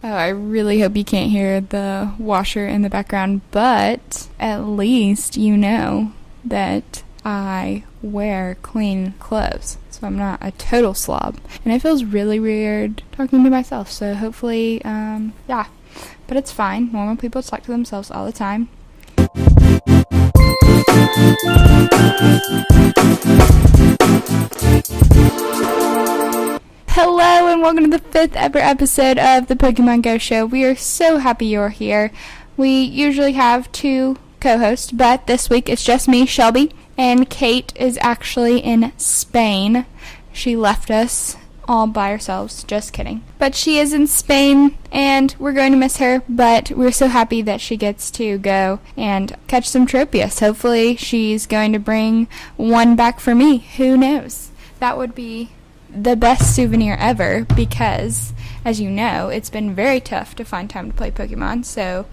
Oh, I really hope you can't hear the washer in the background, but at least you know that I wear clean clothes, so I'm not a total slob. And it feels really weird talking to myself, so hopefully, yeah. But it's fine. Normal people talk to themselves all the time. Hello and welcome to the 5th ever episode of the Pokemon Go Show. We are so happy you're here. We usually have 2 co-hosts, but this week it's just me, Shelby, and Kate is actually in Spain. She left us all by ourselves, just kidding. But she is in Spain and we're going to miss her, but we're so happy that she gets to go and catch some Tropius. Hopefully she's going to bring one back for me. Who knows? That would be the best souvenir ever because, as you know, it's been very tough to find time to play Pokemon, so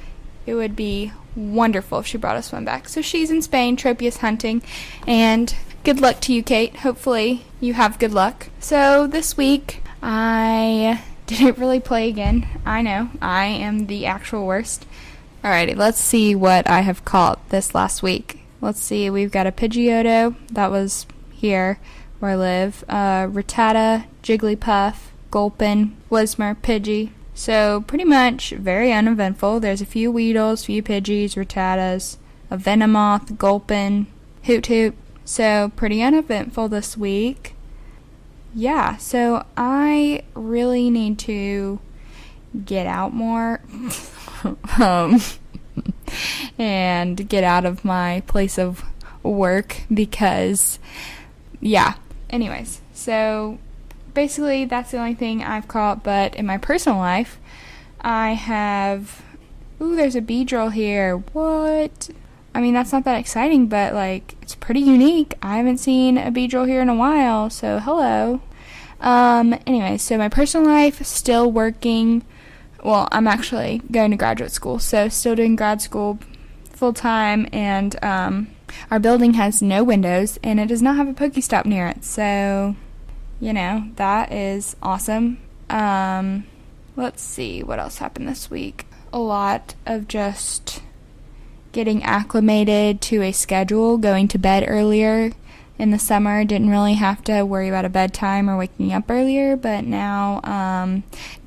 it would be wonderful if she brought us one back. So she's in Spain, Tropius hunting, and good luck to you, Kate. Hopefully you have good luck. So this week, I didn't really play again. I know, I am the actual worst. Alrighty, let's see what I have caught this last week. Let's see, we've got a Pidgeotto, that was here where I live, Rattata, Jigglypuff, Gulpin, Whismur, Pidgey. So pretty much very uneventful. There's a few Weedles, few Pidgeys, Rattatas, a Venomoth, Gulpin, Hoot Hoot. So pretty uneventful this week. Yeah, so I really need to get out more and get out of my place of work because, yeah. Anyways, so basically that's the only thing I've caught, but in my personal life, I have... Ooh, there's a Beedrill here. What? I mean, that's not that exciting, but, like, it's pretty unique. I haven't seen a Beedrill here in a while, so hello. Anyway, so my personal life, still working. Well, I'm actually going to graduate school, so still doing grad school full-time, and, our building has no windows, and it does not have a Pokestop near it, so, you know, that is awesome. Let's see, what else happened this week? A lot of just getting acclimated to a schedule, going to bed earlier. In the summer, didn't really have to worry about a bedtime or waking up earlier, but now,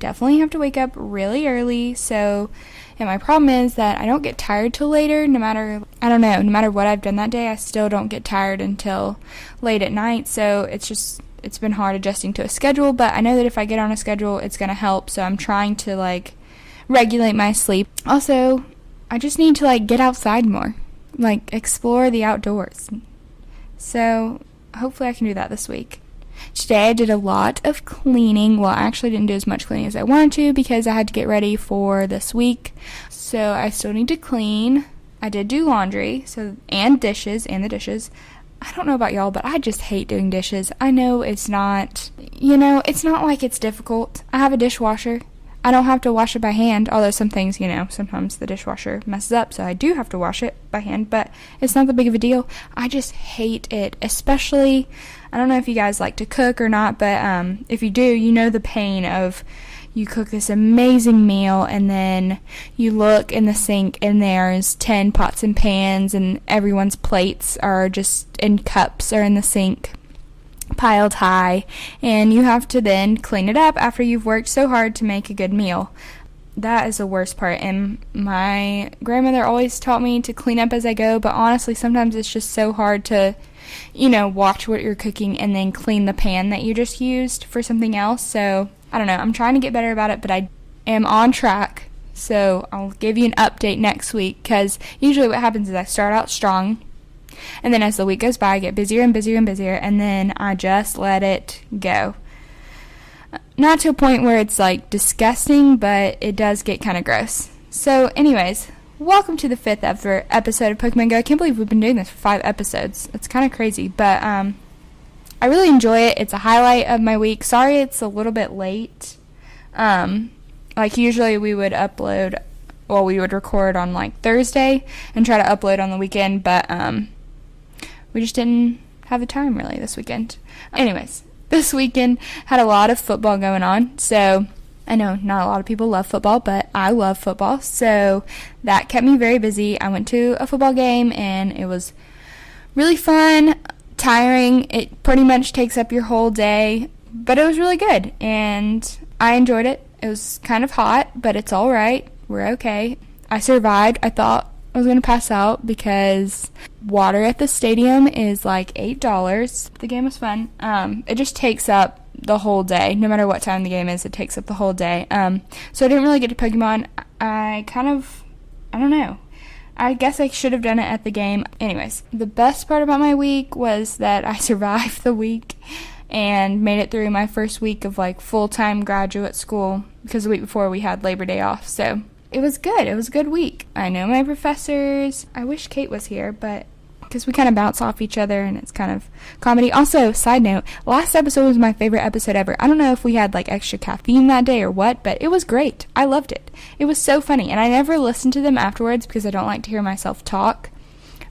definitely have to wake up really early, so... And my problem is that I don't get tired till later, no matter what I've done that day, I still don't get tired until late at night, so it's been hard adjusting to a schedule, but I know that if I get on a schedule, it's going to help, so I'm trying to, like, regulate my sleep. Also, I just need to, like, get outside more, like, explore the outdoors. So, hopefully I can do that this week. Today I did a lot of cleaning. Well, I actually didn't do as much cleaning as I wanted to because I had to get ready for this week. So I still need to clean. I did do laundry, and the dishes. I don't know about y'all, but I just hate doing dishes. I know it's not like it's difficult. I have a dishwasher. I don't have to wash it by hand, although some things, sometimes the dishwasher messes up, so I do have to wash it by hand, but it's not that big of a deal. I just hate it, especially, I don't know if you guys like to cook or not, but if you do, you know the pain of you cook this amazing meal, and then you look in the sink, and there's 10 pots and pans, and everyone's plates are just in cups or in the sink, piled high, and you have to then clean it up after you've worked so hard to make a good meal. That is the worst part, and my grandmother always taught me to clean up as I go, but honestly, sometimes it's just so hard to, watch what you're cooking and then clean the pan that you just used for something else, so, I don't know, I'm trying to get better about it, but I am on track, so I'll give you an update next week, because usually what happens is I start out strong, and then as the week goes by, I get busier and busier and busier, and then I just let it go. Not to a point where it's, like, disgusting, but it does get kind of gross. So, anyways, welcome to the 5th ever episode of Pokemon Go. I can't believe we've been doing this for 5 episodes. It's kind of crazy, but, I really enjoy it. It's a highlight of my week. Sorry it's a little bit late. Like, usually we would record on, like, Thursday and try to upload on the weekend, but, we just didn't have the time, really, this weekend. Anyways, this weekend had a lot of football going on, so I know not a lot of people love football, but I love football, so that kept me very busy. I went to a football game, and it was really fun, tiring. It pretty much takes up your whole day, but it was really good, and I enjoyed it. It was kind of hot, but it's all right. We're okay. I survived. I thought I was going to pass out because water at the stadium is like $8. The game was fun. It just takes up the whole day. No matter what time the game is, it takes up the whole day. So I didn't really get to Pokemon. I don't know. I guess I should have done it at the game. Anyways, the best part about my week was that I survived the week and made it through my first week of like full-time graduate school, because the week before we had Labor Day off. So it was good. It was a good week. I know my professors. I wish Kate was here, but because we kind of bounce off each other and it's kind of comedy. Also, side note, last episode was my favorite episode ever. I don't know if we had like extra caffeine that day or what, but it was great. I loved it. It was so funny, and I never listened to them afterwards because I don't like to hear myself talk.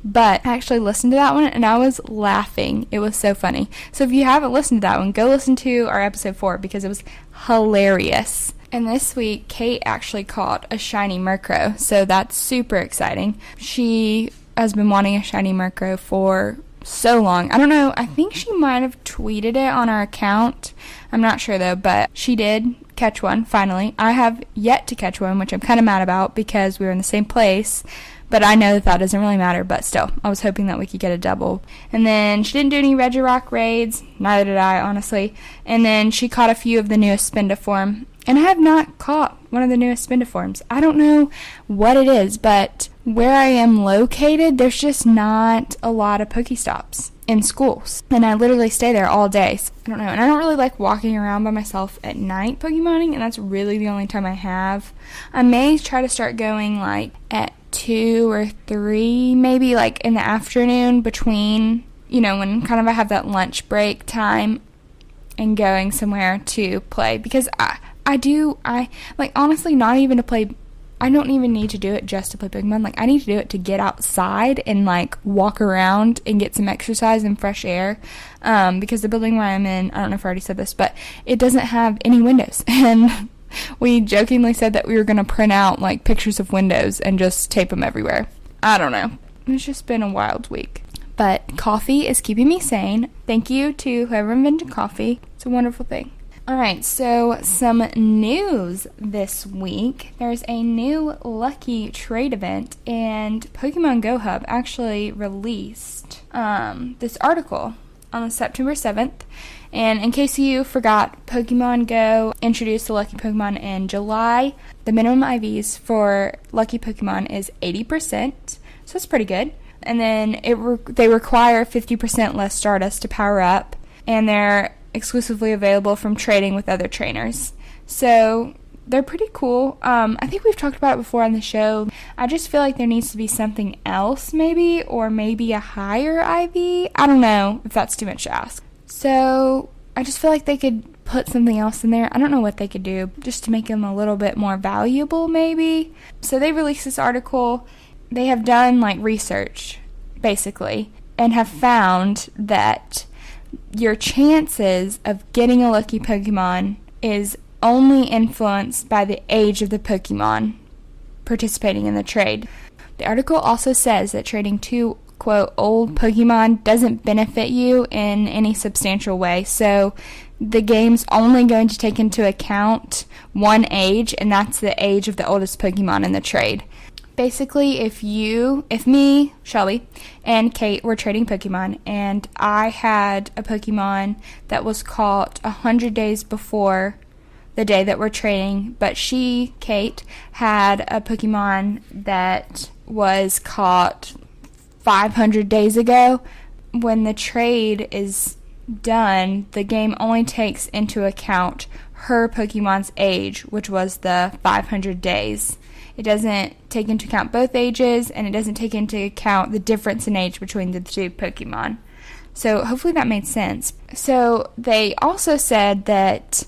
But I actually listened to that one, and I was laughing. It was so funny. So if you haven't listened to that one, go listen to our episode 4 because it was hilarious. And this week, Kate actually caught a shiny Murkrow, so that's super exciting. She has been wanting a shiny Murkrow for so long. I don't know, I think she might have tweeted it on our account. I'm not sure though, but she did catch one, finally. I have yet to catch one, which I'm kind of mad about because we were in the same place. But I know that doesn't really matter, but still, I was hoping that we could get a double. And then she didn't do any Regirock raids, neither did I, honestly. And then she caught a few of the newest Spindaform, and I have not caught one of the newest Spindaforms. I don't know what it is, but where I am located, there's just not a lot of Pokestops in schools. And I literally stay there all day. So I don't know, and I don't really like walking around by myself at night Pokemoning, and that's really the only time I have. I may try to start going like at 2 or 3, maybe like in the afternoon between, when kind of I have that lunch break time, and going somewhere to play, because I honestly, not even to play. I don't even need to do it just to play Pokemon. Like, I need to do it to get outside and like walk around and get some exercise and fresh air, because the building where I'm in, I don't know if I already said this, but it doesn't have any windows, and we jokingly said that we were going to print out like pictures of windows and just tape them everywhere. I don't know. It's just been a wild week. But coffee is keeping me sane. Thank you to whoever invented coffee. It's a wonderful thing. Alright, so some news this week. There's a new Lucky Trade event, and Pokemon Go Hub actually released this article on September 7th. And in case you forgot, Pokemon Go introduced the Lucky Pokemon in July. The minimum IVs for Lucky Pokemon is 80%, so that's pretty good. And then they require 50% less Stardust to power up, and they're exclusively available from trading with other trainers. So they're pretty cool. I think we've talked about it before on the show. I just feel like there needs to be something else maybe, or maybe a higher IV. I don't know if that's too much to ask. So I just feel like they could put something else in there. I don't know what they could do just to make them a little bit more valuable maybe. So they released this article. They have done like research basically and have found that your chances of getting a lucky Pokemon is only influenced by the age of the Pokemon participating in the trade. The article also says that trading two, quote, old Pokemon doesn't benefit you in any substantial way. So the game's only going to take into account one age, and that's the age of the oldest Pokemon in the trade. Basically, if me, Shelby, and Kate were trading Pokemon, and I had a Pokemon that was caught 100 days before the day that we're trading, but she, Kate, had a Pokemon that was caught 500 days ago, when the trade is done, the game only takes into account her Pokemon's age, which was the 500 days. It doesn't take into account both ages, and it doesn't take into account the difference in age between the two Pokemon. So hopefully that made sense. So they also said that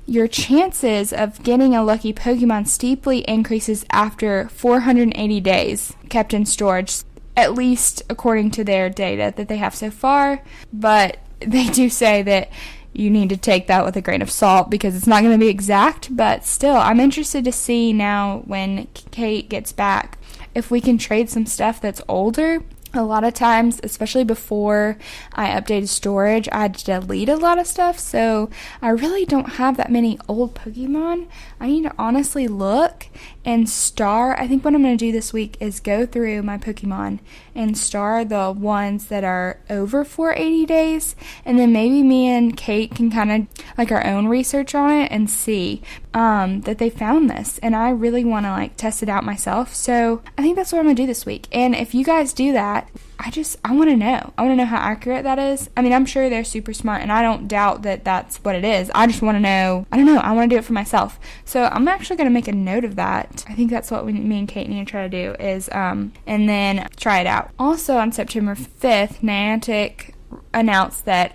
your chances of getting a lucky Pokemon steeply increases after 480 days kept in storage, at least according to their data that they have so far. But they do say that you need to take that with a grain of salt because it's not going to be exact, but still, I'm interested to see now when Kate gets back if we can trade some stuff that's older. A lot of times, especially before I updated storage, I had to delete a lot of stuff, so I really don't have that many old Pokemon. I need to honestly look and star. I think what I'm going to do this week is go through my Pokemon and star the ones that are over 480 days, and then maybe me and Kate can kind of like our own research on it and see that they found this, and I really want to like test it out myself. So I think that's what I'm going to do this week, and if you guys do that, I want to know. I want to know how accurate that is. I mean, I'm sure they're super smart, and I don't doubt that that's what it is. I just want to know. I don't know. I want to do it for myself. So I'm actually going to make a note of that. I think that's what me and Kate need to try to do is, and then try it out. Also, on September 5th, Niantic announced that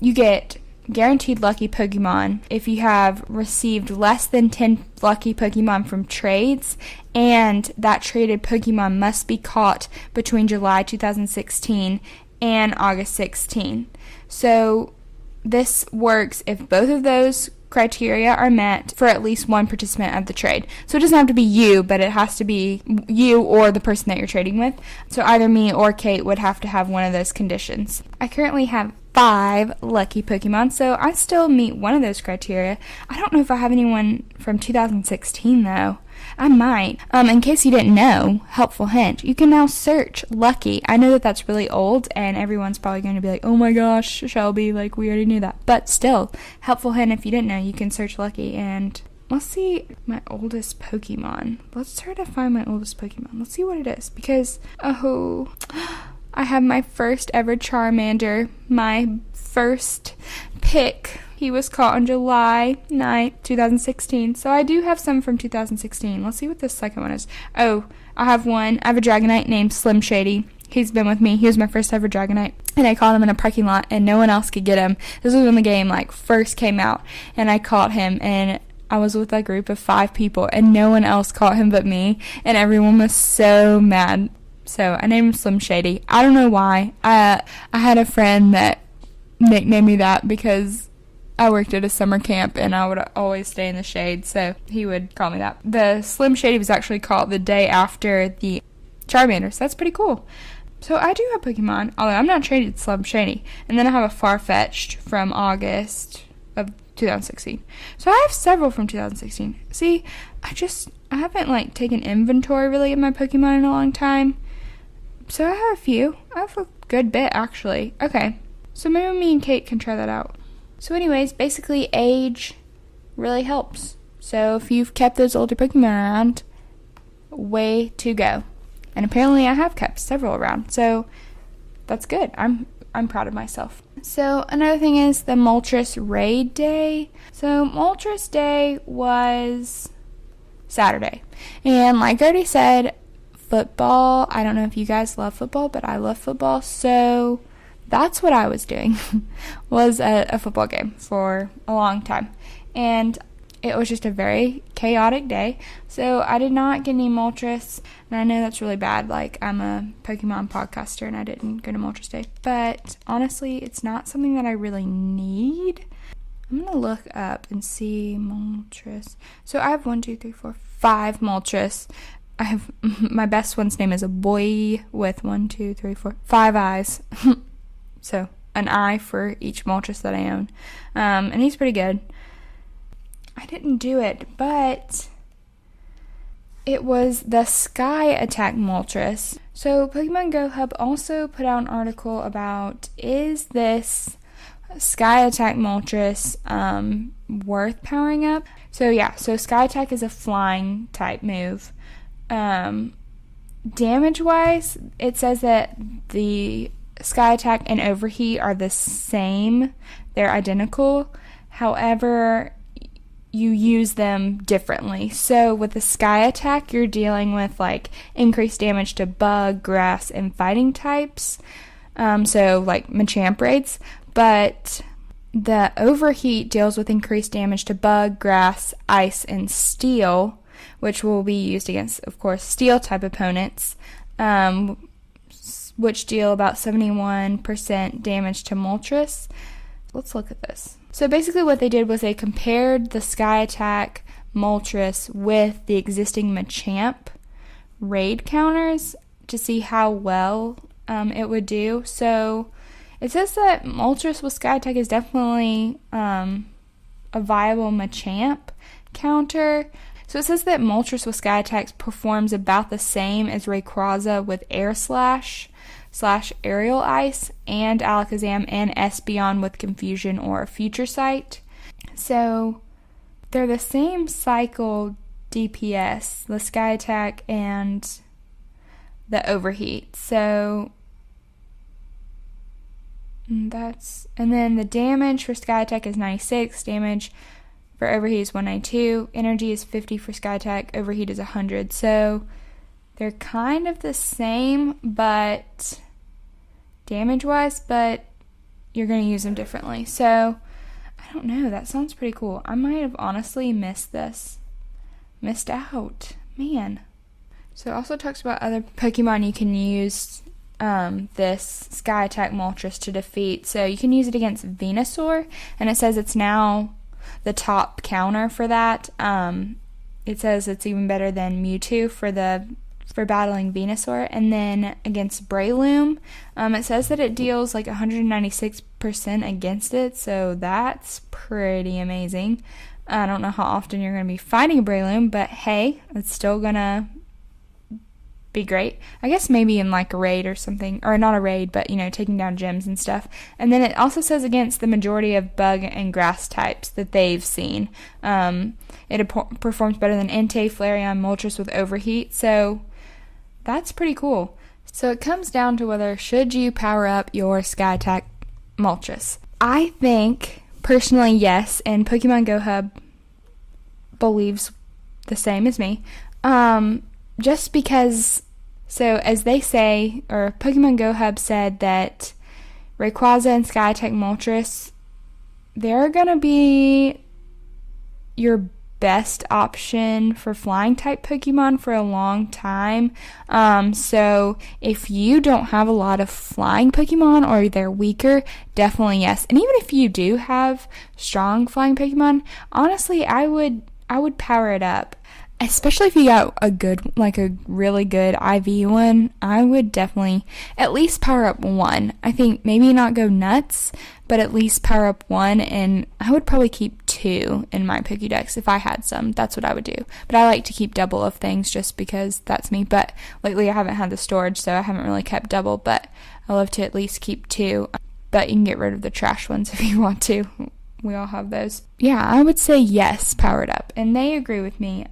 you get guaranteed lucky Pokemon if you have received less than 10 lucky Pokemon from trades, and that traded Pokemon must be caught between July 2016 and August 16. So this works if both of those criteria are met for at least one participant of the trade. So it doesn't have to be you, but it has to be you or the person that you're trading with. So either me or Kate would have to have one of those conditions. I currently have 5 lucky Pokemon, so I still meet one of those criteria. I don't know if I have anyone from 2016 though. I might. In case you didn't know, helpful hint, you can now search Lucky. I know that that's really old, and everyone's probably going to be like, oh my gosh, Shelby, like, we already knew that. But still, helpful hint, if you didn't know, you can search Lucky, and let's see my oldest Pokemon. Let's try to find my oldest Pokemon. Let's see what it is, because, I have my first ever Charmander, my first pick. He was caught on July 9th, 2016. So I do have some from 2016. Let's see what this second one is. Oh, I have one. I have a Dragonite named Slim Shady. He's been with me. He was my first ever Dragonite. And I caught him in a parking lot, and no one else could get him. This was when the game, like, first came out. And I caught him, and I was with a group of 5 people, and no one else caught him but me. And everyone was so mad. So I named him Slim Shady. I don't know why. I had a friend that nicknamed me that because I worked at a summer camp and I would always stay in the shade, so he would call me that. The Slim Shady was actually caught the day after the Charmander, so that's pretty cool. So I do have Pokemon, although I'm not traded Slim Shady. And then I have a Farfetch'd from August of 2016. So I have several from 2016. See, I haven't like taken inventory really of my Pokemon in a long time. So I have a few. I have a good bit, actually. Okay. So maybe me and Kate can try that out. So anyways, basically age really helps. So if you've kept those older Pokemon around, way to go. And apparently I have kept several around. So that's good. I'm proud of myself. So another thing is the Moltres Raid Day. So Moltres Day was Saturday. And like I already said, football. I don't know if you guys love football, but I love football. So that's what I was doing, was a football game for a long time. And it was just a very chaotic day. So I did not get any Moltres. And I know that's really bad. Like, I'm a Pokemon podcaster and I didn't go to Moltres Day. But honestly, it's not something that I really need. I'm going to look up and see Moltres. So I have 5 Moltres. I have, my best one's name is a boy with 5 eyes. So an eye for each Moltres that I own. And he's pretty good. I didn't do it, but it was the Sky Attack Moltres. So Pokemon Go Hub also put out an article about, is this Sky Attack Moltres worth powering up? So yeah, so Sky Attack is a flying type move. Damage-wise, it says that the Sky Attack and Overheat are the same. They're identical. However, you use them differently. So with the Sky Attack, you're dealing with like increased damage to bug, grass, and fighting types. So like Machamp raids. But the Overheat deals with increased damage to bug, grass, ice, and steel, which will be used against, of course, steel type opponents, which deal about 71% damage to Moltres. Let's look at this. So basically what they did was they compared the Sky Attack Moltres with the existing Machamp raid counters to see how well it would do. So it says that Moltres with Sky Attack is definitely a viable Machamp counter. So it says that Moltres with Sky Attack performs about the same as Rayquaza with Air Slash / Aerial Ice, and Alakazam and Espeon with Confusion or Future Sight. So they're the same cycle DPS, the Sky Attack and the Overheat. So and then the damage for Sky Attack is 96, damage for Overheat is 192, energy is 50 for Sky Attack, Overheat is 100. So they're kind of the same, but damage-wise, but you're going to use them differently. So, I don't know. That sounds pretty cool. I might have honestly missed out. Man. So, it also talks about other Pokemon you can use this Sky Attack Moltres to defeat. So, you can use it against Venusaur, and it says it's now the top counter for that. It says it's even better than Mewtwo for battling Venusaur. And then against Breloom, it says that it deals like 196% against it, so that's pretty amazing. I don't know how often you're going to be fighting a Breloom, but hey, it's still going to be great. I guess maybe in like a raid or something, or not a raid, but taking down gyms and stuff. And then it also says against the majority of bug and grass types that they've seen. It performs better than Entei, Flareon, Moltres with Overheat, so that's pretty cool. So it comes down to whether should you power up your Sky Attack Moltres. I think, personally, yes, and Pokemon Go Hub believes the same as me. Just because, so as they say, or Pokemon Go Hub said that Rayquaza and Sky Attack Moltres, they're going to be your best option for flying type Pokemon for a long time. So if you don't have a lot of flying Pokemon or they're weaker, definitely yes. And even if you do have strong flying Pokemon, honestly, I would power it up. Especially if you got a really good IV one, I would definitely at least power up one. I think maybe not go nuts, but at least power up one, and I would probably keep two in my Pokédex if I had some. That's what I would do. But I like to keep double of things just because that's me. But lately I haven't had the storage, so I haven't really kept double, but I love to at least keep two. But you can get rid of the trash ones if you want to. We all have those. Yeah, I would say yes, power it up. And they agree with me.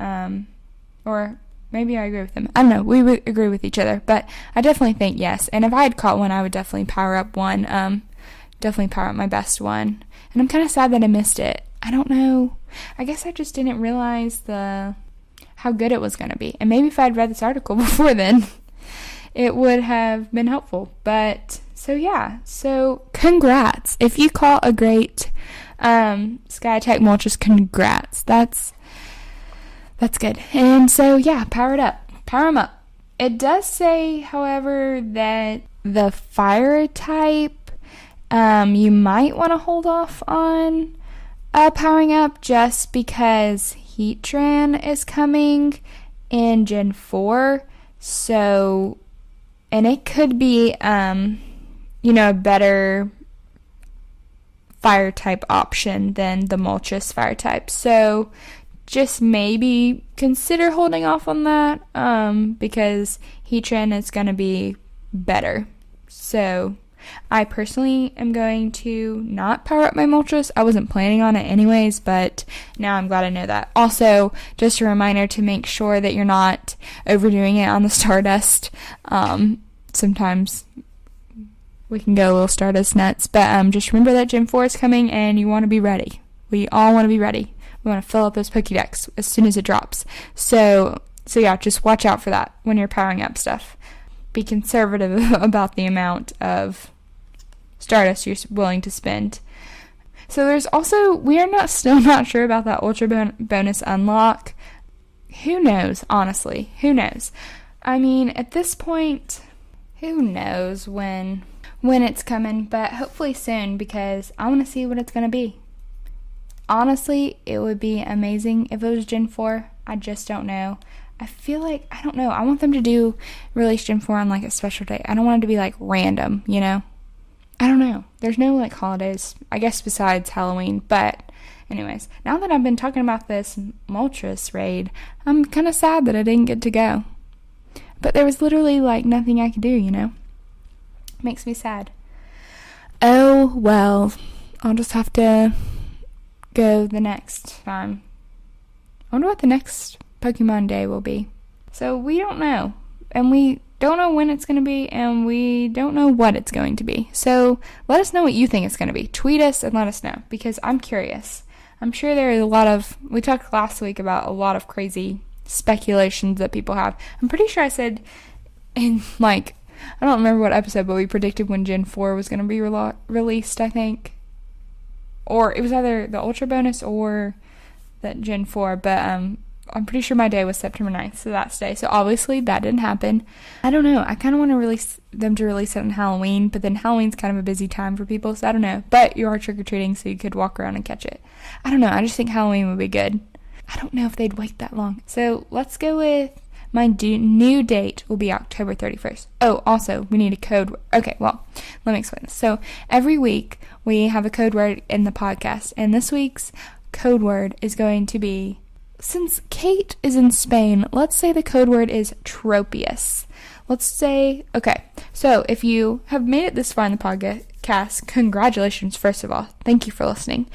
Or maybe I agree with them. I don't know. We would agree with each other. But I definitely think yes. And if I had caught one, I would definitely power up one. Definitely power up my best one. And I'm kind of sad that I missed it. I don't know. I guess I just didn't realize how good it was going to be. And maybe if I'd read this article before then, it would have been helpful. But, so yeah. So, congrats. If you caught a great Sky Attack Moltres, congrats. That's good. And so, yeah, power it up. Power them up. It does say, however, that the fire type, you might want to hold off on powering up just because Heatran is coming in Gen 4. So, and it could be, a better fire type option than the Moltres fire type. So, just maybe consider holding off on that because Heatran is going to be better. So I personally am going to not power up my Moltres. I wasn't planning on it anyways, but now I'm glad I know that. Also, just a reminder to make sure that you're not overdoing it on the Stardust. Sometimes we can go a little Stardust nuts, but just remember that Gen 4 is coming and you want to be ready. We all want to be ready. We want to fill up those Pokédex as soon as it drops. So yeah, just watch out for that when you're powering up stuff. Be conservative about the amount of Stardust you're willing to spend. So there's also, we are still not sure about that Ultra Bonus unlock. Who knows, honestly? Who knows? I mean, at this point, who knows when it's coming, but hopefully soon because I want to see what it's going to be. Honestly, it would be amazing if it was Gen 4. I just don't know. I feel like, I don't know, I want them to release Gen 4 on like a special day. I don't want it to be like random, you know? I don't know. There's no like holidays, I guess, besides Halloween. But anyways, now that I've been talking about this Moltres raid, I'm kind of sad that I didn't get to go. But there was literally like nothing I could do, you know? Makes me sad. Oh, well, I'll just have to go the next time. I wonder what the next Pokemon Day will be. So we don't know. And we don't know when it's going to be, and we don't know what it's going to be. So let us know what you think it's going to be. Tweet us and let us know, because I'm curious. I'm sure there is we talked last week about a lot of crazy speculations that people have. I'm pretty sure I said in, like, I don't remember what episode, but we predicted when Gen 4 was going to be released, I think. Or it was either the Ultra Bonus or that Gen 4, but I'm pretty sure my day was September 9th, so that's today. So obviously that didn't happen. I don't know. I kind of want to release it on Halloween, but then Halloween's kind of a busy time for people, so I don't know. But you are trick-or-treating, so you could walk around and catch it. I don't know. I just think Halloween would be good. I don't know if they'd wait that long. So let's go with my new date will be October 31st. Oh, also, we need a code word. Okay, well, let me explain this. So every week we have a code word in the podcast, and this week's code word is going to be, since Kate is in Spain, let's say the code word is Tropius. Let's say, okay, so if you have made it this far in the podcast, congratulations, first of all. Thank you for listening.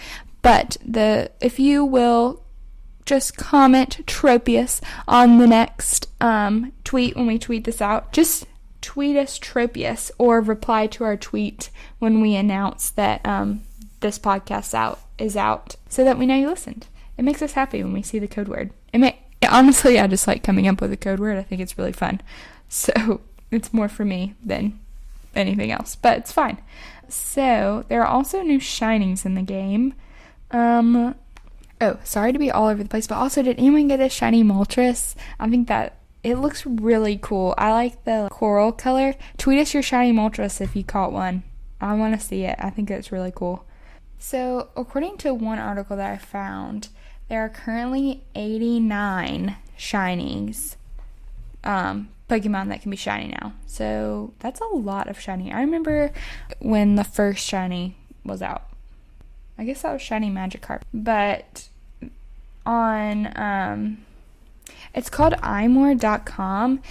But if you will just comment Tropius on the next tweet when we tweet this out, just tweet us Tropius or reply to our tweet when we announce that this podcast is out so that we know you listened. It makes us happy when we see the code word. Honestly, I just like coming up with a code word. I think it's really fun. So it's more for me than anything else, but it's fine. So there are also new shinings in the game. Oh, sorry to be all over the place, but also, did anyone get a shiny Moltres? I think that it looks really cool. I like the coral color. Tweet us your shiny Moltres if you caught one. I want to see it. I think it's really cool. So, according to one article that I found, there are currently 89 shinies, Pokemon that can be shiny now. So, that's a lot of shiny. I remember when the first shiny was out. I guess that was shiny Magikarp. But on, it's called imore.com.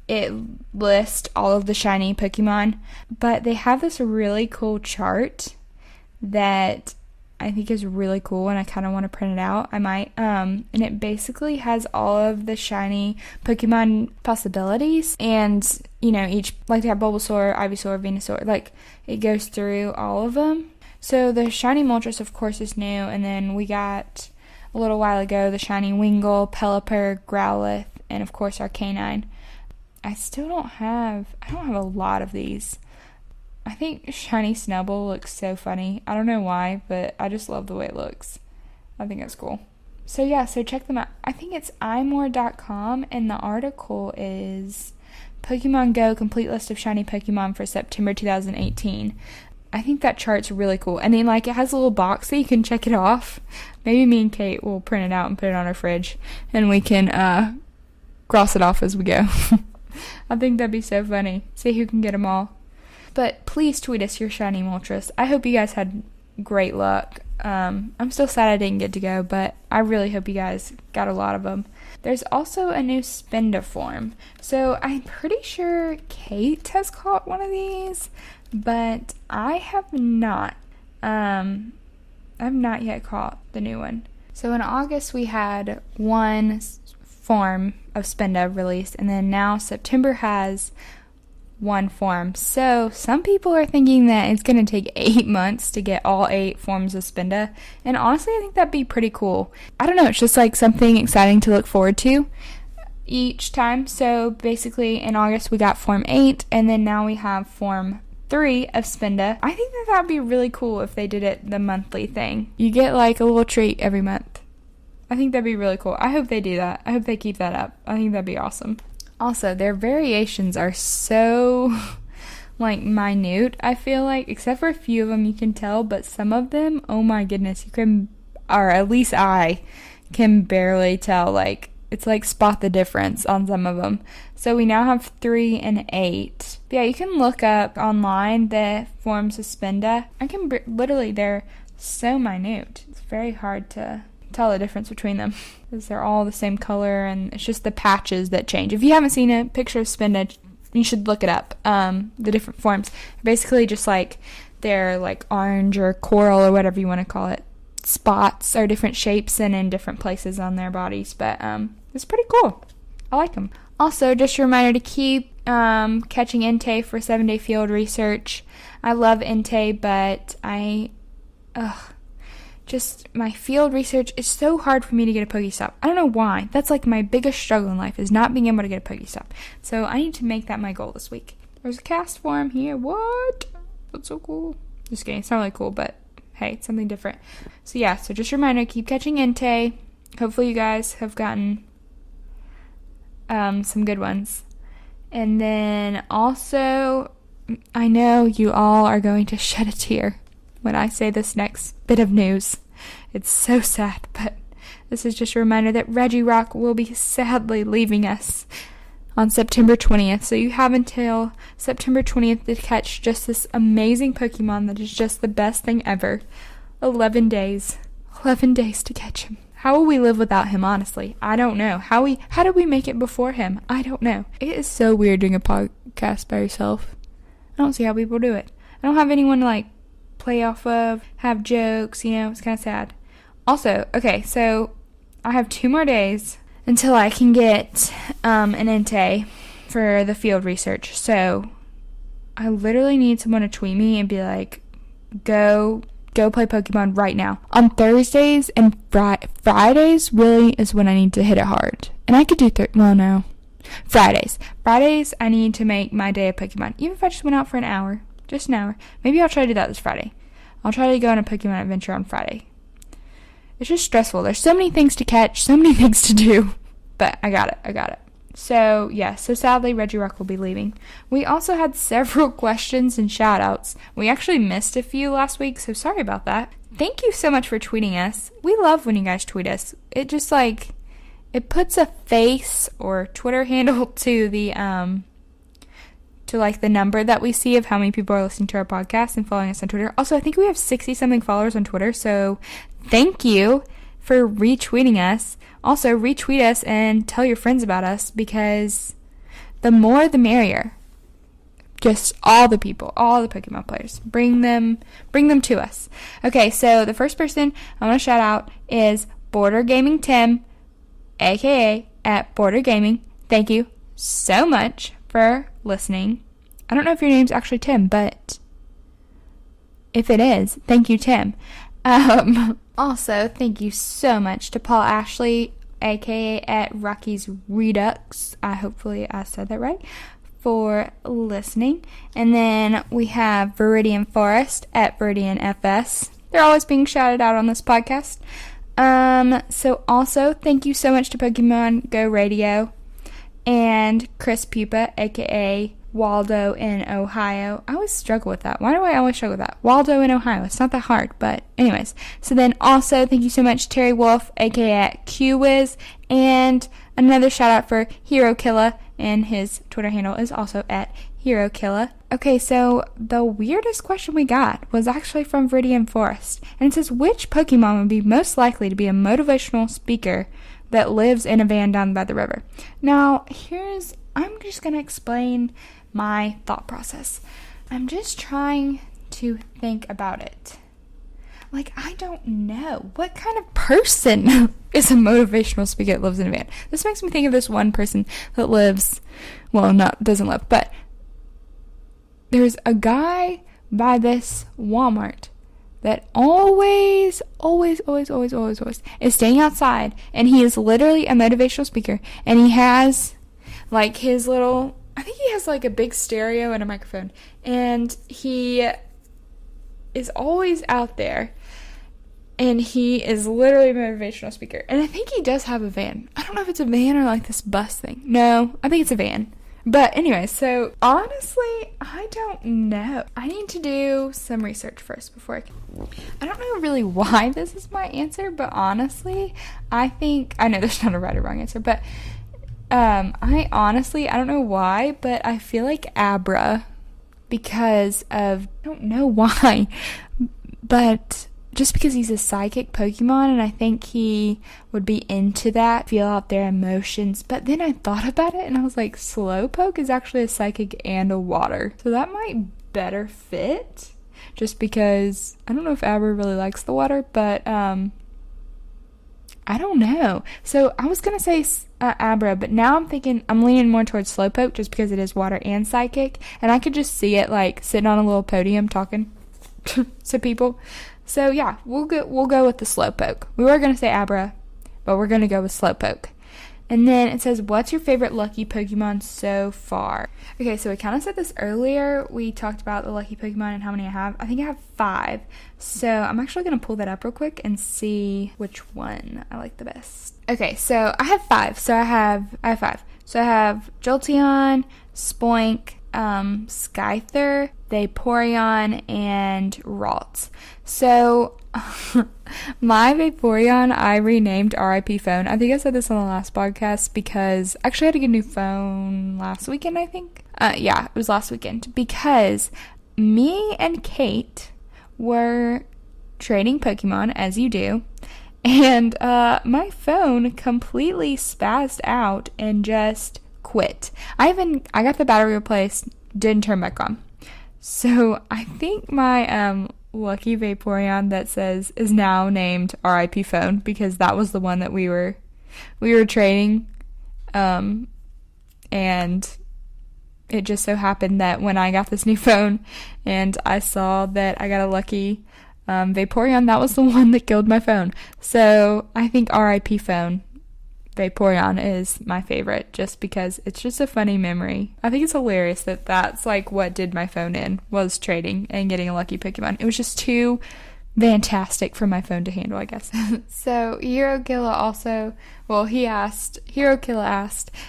It lists all of the shiny Pokemon, but they have this really cool chart that I think is really cool, and I kind of want to print it out. I might, and it basically has all of the shiny Pokemon possibilities, and, you know, each, like they have Bulbasaur, Ivysaur, Venusaur, like, it goes through all of them. So the shiny Moltres, of course, is new, and then we got, a little while ago, the shiny Wingull, Pelipper, Growlithe, and of course Arcanine. I don't have a lot of these. I think shiny Snubbull looks so funny. I don't know why, but I just love the way it looks. I think it's cool. So yeah, so check them out. I think it's imore.com, and the article is Pokemon Go complete list of shiny Pokemon for September 2018. I think that chart's really cool. And then, like, it has a little box that you can check it off. Maybe me and Kate will print it out and put it on our fridge, and we can cross it off as we go. I think that'd be so funny. See who can get them all. But please tweet us your shiny Moltres. I hope you guys had great luck. I'm still sad I didn't get to go, but I really hope you guys got a lot of them. There's also a new Spinda form. So I'm pretty sure Kate has caught one of these, but I have not. I've not yet caught the new one. So in August we had one form of Spinda released, and then now September has one form. So some people are thinking that it's going to take 8 months to get all 8 forms of Spinda, and honestly I think that'd be pretty cool. I don't know, it's just like something exciting to look forward to each time. So basically in August we got form 8, and then now we have form 3 of Spinda. I think that that'd be really cool if they did it the monthly thing. You get like a little treat every month. I think that'd be really cool. I hope they do that. I hope they keep that up. I think that'd be awesome. Also, their variations are so, like, minute, I feel like. Except for a few of them you can tell, but some of them, oh my goodness, or at least I can barely tell. Like, it's like spot the difference on some of them. So we now have 3 and 8. But yeah, you can look up online the form suspenda. I can literally, they're so minute. It's very hard to tell the difference between them because they're all the same color, and it's just the patches that change. If you haven't seen a picture of spinach, you should look it up. The different forms, basically just like they're like orange or coral or whatever you want to call it. Spots are different shapes and in different places on their bodies, but it's pretty cool. I like them. Also, just a reminder to keep catching Entei for 7-day field research. I love Entei, but just my field research is so hard for me to get a Pokestop. I don't know why. That's like my biggest struggle in life, is not being able to get a Pokestop. So I need to make that my goal this week. There's a cast form here. What? That's so cool. Just kidding. It's not really cool, but hey, it's something different. So yeah, so just a reminder, keep catching Entei. Hopefully you guys have gotten some good ones. And then also, I know you all are going to shed a tear when I say this next bit of news. It's so sad, but this is just a reminder that Regirock will be sadly leaving us on September 20th. So you have until September 20th to catch just this amazing Pokemon that is just the best thing ever. 11 days. 11 days to catch him. How will we live without him, honestly? I don't know. How did we make it before him? I don't know. It is so weird doing a podcast by yourself. I don't see how people do it. I don't have anyone to like play off of, have jokes, it's kind of sad. Also, okay, so I have 2 more days until I can get an Entei for the field research. So I literally need someone to tweet me and be like, go play Pokemon right now. On Thursdays and Fridays really is when I need to hit it hard. And I could do Fridays. Fridays I need to make my day of Pokemon. Even if I just went out for an hour. Just an hour. Maybe I'll try to do that this Friday. I'll try to go on a Pokemon adventure on Friday. It's just stressful. There's so many things to catch, so many things to do. But I got it. So, yeah. So, sadly, Regirock will be leaving. We also had several questions and shoutouts. We actually missed a few last week, so sorry about that. Thank you so much for tweeting us. We love when you guys tweet us. It just, it puts a face or Twitter handle to the, the number that we see of how many people are listening to our podcast and following us on Twitter. Also, I think we have 60-something followers on Twitter, so thank you for retweeting us. Also, retweet us and tell your friends about us, because the more the merrier. Just all the people, all the Pokemon players. Bring them to us. Okay, so the first person I want to shout out is Border Gaming Tim, aka at Border Gaming. Thank you so much for listening. I don't know if your name's actually Tim, but if it is, thank you, Tim. Also, thank you so much to Paul Ashley, aka at Rocky's Redux. Hopefully I said that right, for listening. And then we have Viridian Forest at Viridian FS. They're always being shouted out on this podcast. So also, thank you so much to Pokemon Go Radio and Chris Pupa, aka Waldo in Ohio. I always struggle with that. Why do I always struggle with that? Waldo in Ohio. It's not that hard, but anyways. So then also, thank you so much, Terry Wolf, aka at QWiz, and another shout out for Hero Killa, and his Twitter handle is also at Hero Killa. Okay, so the weirdest question we got was actually from Viridian Forest, and it says, which Pokemon would be most likely to be a motivational speaker that lives in a van down by the river? Now, I'm just going to explain my thought process. I'm just trying to think about it. I don't know. What kind of person is a motivational speaker that lives in a van? This makes me think of this one person that doesn't live, but there's a guy by this Walmart that always is staying outside, and he is literally a motivational speaker, and he has his little, I think he has a big stereo and a microphone, and he is always out there, and he is literally a motivational speaker. And I think he does have a van. I don't know if it's a van or this bus thing. No, I think it's a van. But anyway, so honestly, I don't know. I need to do some research first before I don't know really why this is my answer, but honestly, I know there's not a right or wrong answer, but I don't know why, but I feel like Abra because of, I don't know why, but just because he's a psychic Pokemon, and I think he would be into that, feel out their emotions. But then I thought about it, and I was like, Slowpoke is actually a psychic and a water, so that might better fit, just because I don't know if Abra really likes the water, but I don't know. So I was gonna say Abra, but now I'm thinking I'm leaning more towards Slowpoke just because it is water and psychic, and I could just see it like sitting on a little podium talking to people. So yeah, we'll go with the Slowpoke. We were gonna say Abra, but we're gonna go with Slowpoke. And then it says, what's your favorite lucky Pokemon so far? Okay, so we kind of said this earlier. We talked about the lucky Pokemon and how many I have. I think I have 5. So I'm actually going to pull that up real quick and see which one I like the best. Okay, so I have 5. So I have 5. So I have Jolteon, Spoink, Scyther, Vaporeon, and Ralts. So my Vaporeon I renamed RIP phone. I think I said this on the last podcast because actually I had to get a new phone last weekend, I think. Yeah, it was last weekend because me and Kate were trading Pokemon, as you do, and my phone completely spazzed out and just quit. I got the battery replaced, didn't turn back on. So I think my lucky Vaporeon that says is now named RIP phone because that was the one that we were trading, and it just so happened that when I got this new phone and I saw that I got a lucky Vaporeon, that was the one that killed my phone. So I think RIP phone Vaporeon is my favorite just because it's just a funny memory. I think it's hilarious that that's like what did my phone in, was trading and getting a lucky Pokemon. It was just too fantastic for my phone to handle, I guess. So Hero Killa asked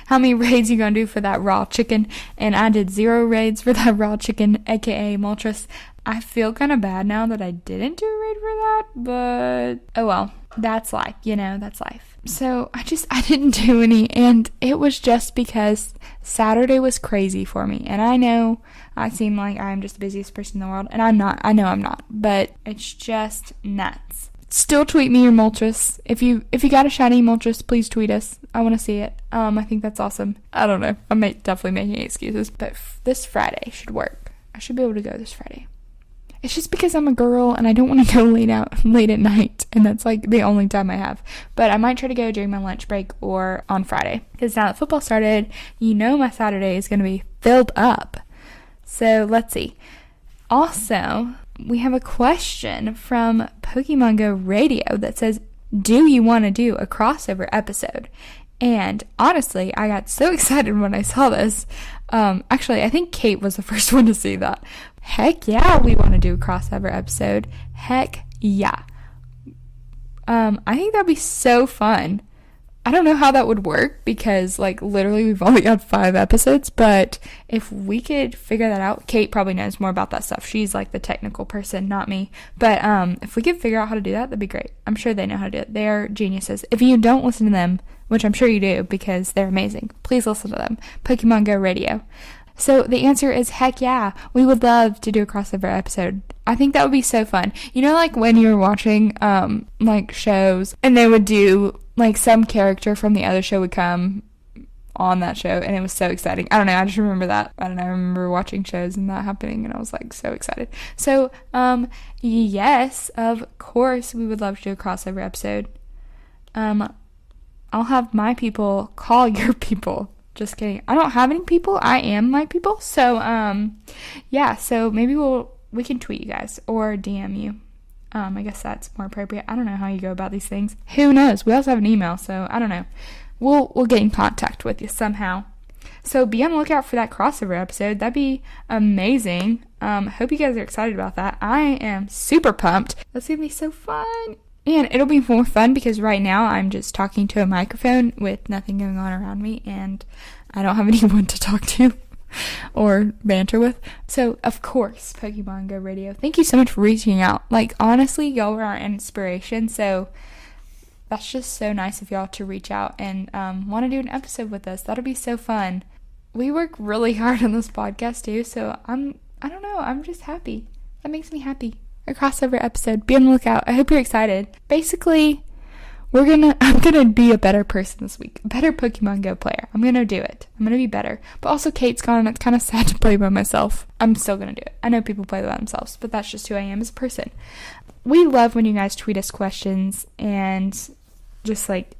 how many raids you gonna do for that raw chicken, and I did 0 raids for that raw chicken, aka Moltres. I feel kind of bad now that I didn't do a raid for that, but oh well, that's life, that's life. So I didn't do any, and it was just because Saturday was crazy for me, and I know I seem like I'm just the busiest person in the world, and I'm not. I know I'm not, but it's just nuts. Still tweet me your Moltres. If you got a shiny Moltres, please tweet us. I want to see it. I think that's awesome. I don't know. I'm definitely making excuses, but this Friday should work. I should be able to go this Friday. It's just because I'm a girl and I don't want to go late at night, and that's like the only time I have. But I might try to go during my lunch break or on Friday, because now that football started, my Saturday is going to be filled up. So let's see. Also, we have a question from Pokemon Go Radio that says, do you want to do a crossover episode? And honestly, I got so excited when I saw this. Actually, I think Kate was the first one to see that. Heck yeah, we want to do a crossover episode. Heck yeah. I think that'd be so fun. I don't know how that would work because, literally we've only got 5 episodes, but if we could figure that out, Kate probably knows more about that stuff. She's, the technical person, not me. But if we could figure out how to do that, that'd be great. I'm sure they know how to do it. They're geniuses. If you don't listen to them, which I'm sure you do because they're amazing, please listen to them. Pokemon Go Radio. So the answer is heck yeah. We would love to do a crossover episode. I think that would be so fun. When you were watching shows and they would do some character from the other show would come on that show, and it was so exciting. I don't know, I just remember that. I remember watching shows and that happening, and I was so excited. So yes, of course we would love to do a crossover episode. I'll have my people call your people. Just kidding. I don't have any people. I am my people. So, yeah. So maybe we can tweet you guys or DM you. I guess that's more appropriate. I don't know how you go about these things. Who knows? We also have an email, so I don't know. We'll get in contact with you somehow. So be on the lookout for that crossover episode. That'd be amazing. Hope you guys are excited about that. I am super pumped. That's gonna be so fun. And it'll be more fun because right now I'm just talking to a microphone with nothing going on around me, and I don't have anyone to talk to or banter with. So, of course, Pokemon Go Radio, thank you so much for reaching out. Like, honestly, y'all were our inspiration, so that's just so nice of y'all to reach out and want to do an episode with us. That'll be so fun. We work really hard on this podcast, too, so I don't know, I'm just happy. That makes me happy. A crossover episode. Be on the lookout. I hope you're excited. Basically, I'm gonna be a better person this week. A better Pokemon Go player. I'm gonna do it. I'm gonna be better. But also, Kate's gone, and it's kind of sad to play by myself. I'm still gonna do it. I know people play by themselves, but that's just who I am as a person. We love when you guys tweet us questions, and just like,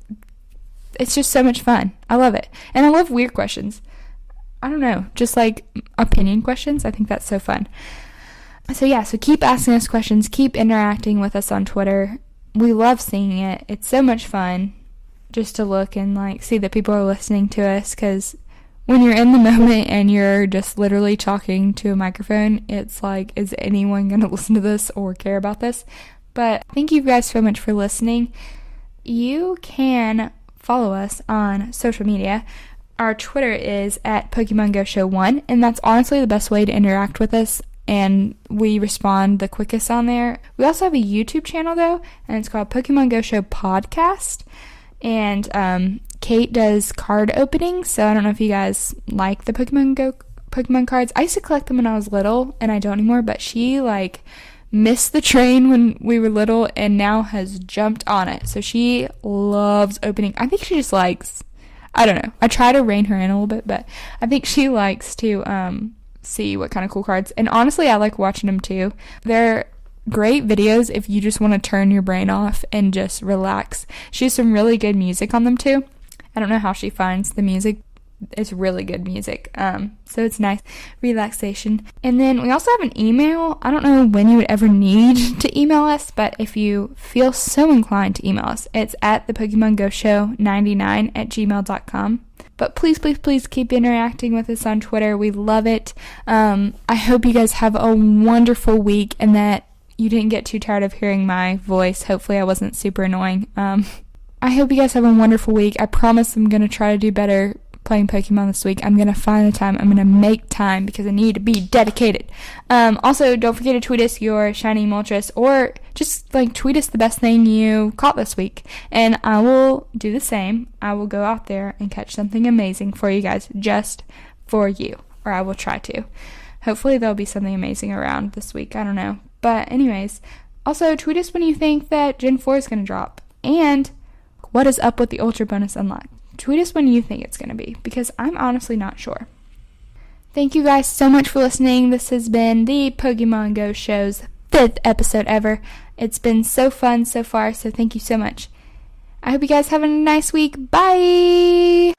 it's just so much fun. I love it. And I love weird questions. I don't know, just like opinion questions. I think that's so fun. So yeah, so keep asking us questions, keep interacting with us on Twitter. We love seeing it. It's so much fun just to look and like see that people are listening to us, because when you're in the moment and you're just literally talking to a microphone, it's like, is anyone going to listen to this or care about this? But thank you guys so much for listening. You can follow us on social media. Our Twitter is at Pokemon Go Show 1, and that's honestly the best way to interact with us, and we respond the quickest on there. We also have a YouTube channel, though, and it's called Pokemon Go Show Podcast, and Kate does card openings, so I don't know if you guys like the Pokemon cards. I used to collect them when I was little, and I don't anymore, but she, like, missed the train when we were little, and now has jumped on it, so she loves opening. I think she just likes, I don't know, I try to rein her in a little bit, but I think she likes to, see what kind of cool cards, and honestly I like watching them too. They're great videos if you just want to turn your brain off and just relax. She has some really good music on them too. I don't know how she finds the music. It's really good music, so it's nice relaxation. And then we also have an email. I don't know when you would ever need to email us, but if you feel so inclined to email us, it's at thepokemongoshow99@gmail.com. But please, please, please keep interacting with us on Twitter. We love it. I hope you guys have a wonderful week and that you didn't get too tired of hearing my voice. Hopefully I wasn't super annoying. I hope you guys have a wonderful week. I promise I'm going to try to do better playing Pokemon this week. I'm going to find the time. I'm going to make time because I need to be dedicated. Also, don't forget to tweet us your shiny Moltres, or just like tweet us the best thing you caught this week, and I will do the same. I will go out there and catch something amazing for you guys, just for you, or I will try to. Hopefully there'll be something amazing around this week. I don't know. But anyways, also tweet us when you think that Gen 4 is going to drop, and what is up with the Ultra Bonus Unlock. Tweet us when you think it's going to be, because I'm honestly not sure. Thank you guys so much for listening. This has been the Pokemon Go Show's 5th episode ever. It's been so fun so far, so thank you so much. I hope you guys have a nice week. Bye!